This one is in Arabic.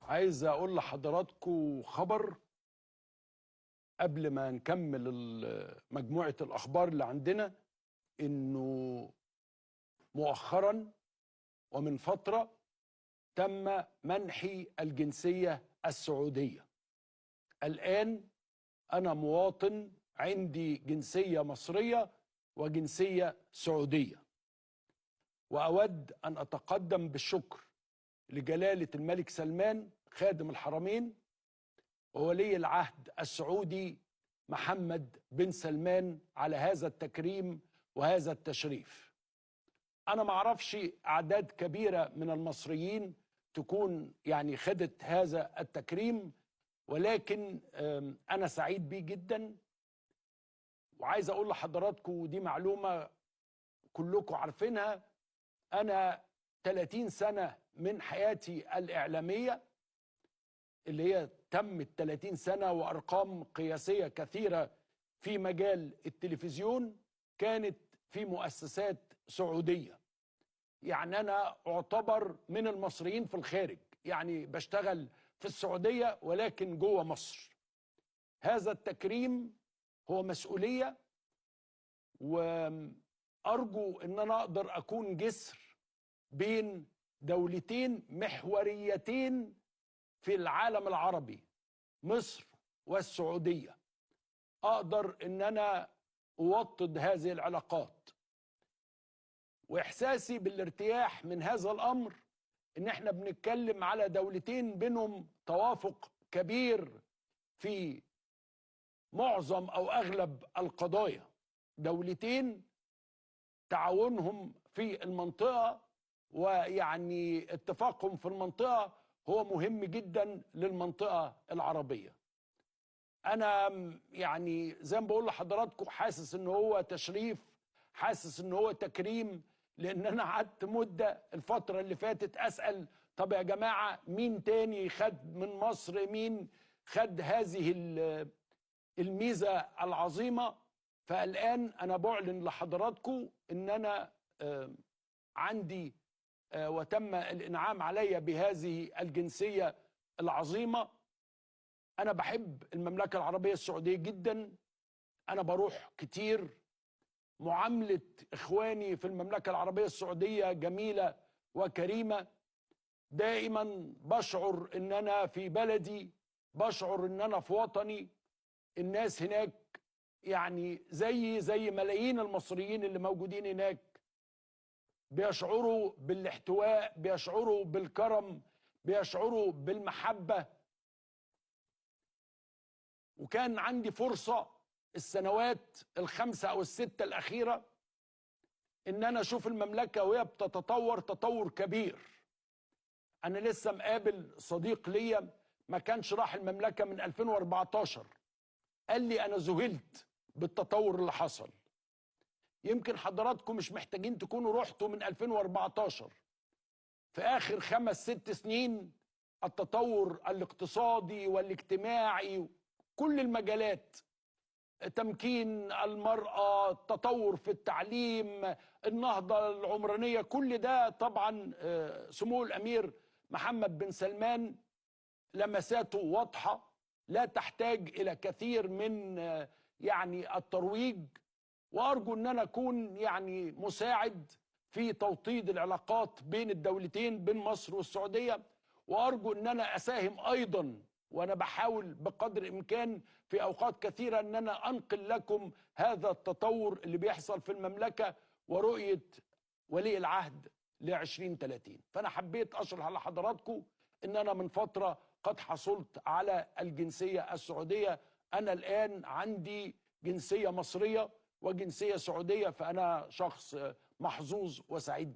عايز اقول لحضراتكم خبر قبل ما نكمل مجموعة الاخبار اللي عندنا. انه مؤخرا ومن فترة تم منحي الجنسية السعودية. الآن أنا مواطن عندي جنسية مصرية وجنسية سعودية، وأود أن أتقدم بالشكر لجلالة الملك سلمان خادم الحرمين وولي العهد السعودي محمد بن سلمان على هذا التكريم وهذا التشريف. أنا ما أعرفش أعداد كبيرة من المصريين تكون خدت هذا التكريم، ولكن أنا سعيد بيه جدا. وعايز أقول لحضراتكم، ودي معلومة كلكم عارفينها، أنا 30 سنة من حياتي الإعلامية اللي هي تمت 30 سنة وأرقام قياسية كثيرة في مجال التلفزيون كانت في مؤسسات سعودية. أنا أعتبر من المصريين في الخارج، بشتغل في السعودية ولكن جوه مصر. هذا التكريم هو مسؤولية، وأرجو أن أنا أقدر أكون جسر بين دولتين محوريتين في العالم العربي، مصر والسعودية. أقدر أن أنا أوطد هذه العلاقات، وإحساسي بالارتياح من هذا الأمر إن إحنا بنتكلم على دولتين بينهم توافق كبير في معظم أو أغلب القضايا، دولتين تعاونهم في المنطقة اتفاقهم في المنطقة هو مهم جدا للمنطقة العربية. أنا زي ما بقول لحضراتكم حاسس إن هو تشريف، حاسس إن هو تكريم، لأن أنا قعدت مدة الفترة اللي فاتت أسأل طب يا جماعة مين تاني خد من مصر، مين خد هذه الميزة العظيمة. فالآن أنا بعلن لحضراتكم إن أنا عندي وتم الإنعام علي بهذه الجنسية العظيمة. أنا بحب المملكة العربية السعودية جدا، أنا بروح كتير، معاملة إخواني في المملكة العربية السعودية جميلة وكريمة. دائما بشعر إن أنا في بلدي، بشعر إن أنا في وطني. الناس هناك زي ملايين المصريين اللي موجودين هناك، بيشعروا بالاحتواء، بيشعروا بالكرم، بيشعروا بالمحبة. وكان عندي فرصة السنوات الخمسة أو الستة الأخيرة إن أنا أشوف المملكة وهي بتتطور تطور كبير. أنا لسه مقابل صديق ليا ما كانش راح المملكة من 2014، قال لي أنا ذهلت بالتطور اللي حصل. يمكن حضراتكم مش محتاجين تكونوا رحتوا من 2014. في آخر 5-6 سنين التطور الاقتصادي والاجتماعي، كل المجالات، تمكين المرأة، التطور في التعليم، النهضة العمرانية، كل ده طبعا سمو الأمير محمد بن سلمان لمساته واضحة لا تحتاج إلى كثير من الترويج. وأرجو أن أنا أكون مساعد في توطيد العلاقات بين الدولتين، بين مصر والسعودية. وأرجو أن أنا أساهم أيضا، وأنا بحاول بقدر الإمكان في أوقات كثيرة أن أنا أنقل لكم هذا التطور اللي بيحصل في المملكة ورؤية ولي العهد ل2030. فأنا حبيت أشرح لحضراتكم أن أنا من فترة قد حصلت على الجنسية السعودية. أنا الآن عندي جنسية مصرية وجنسية سعودية، فأنا شخص محظوظ وسعيد جدا.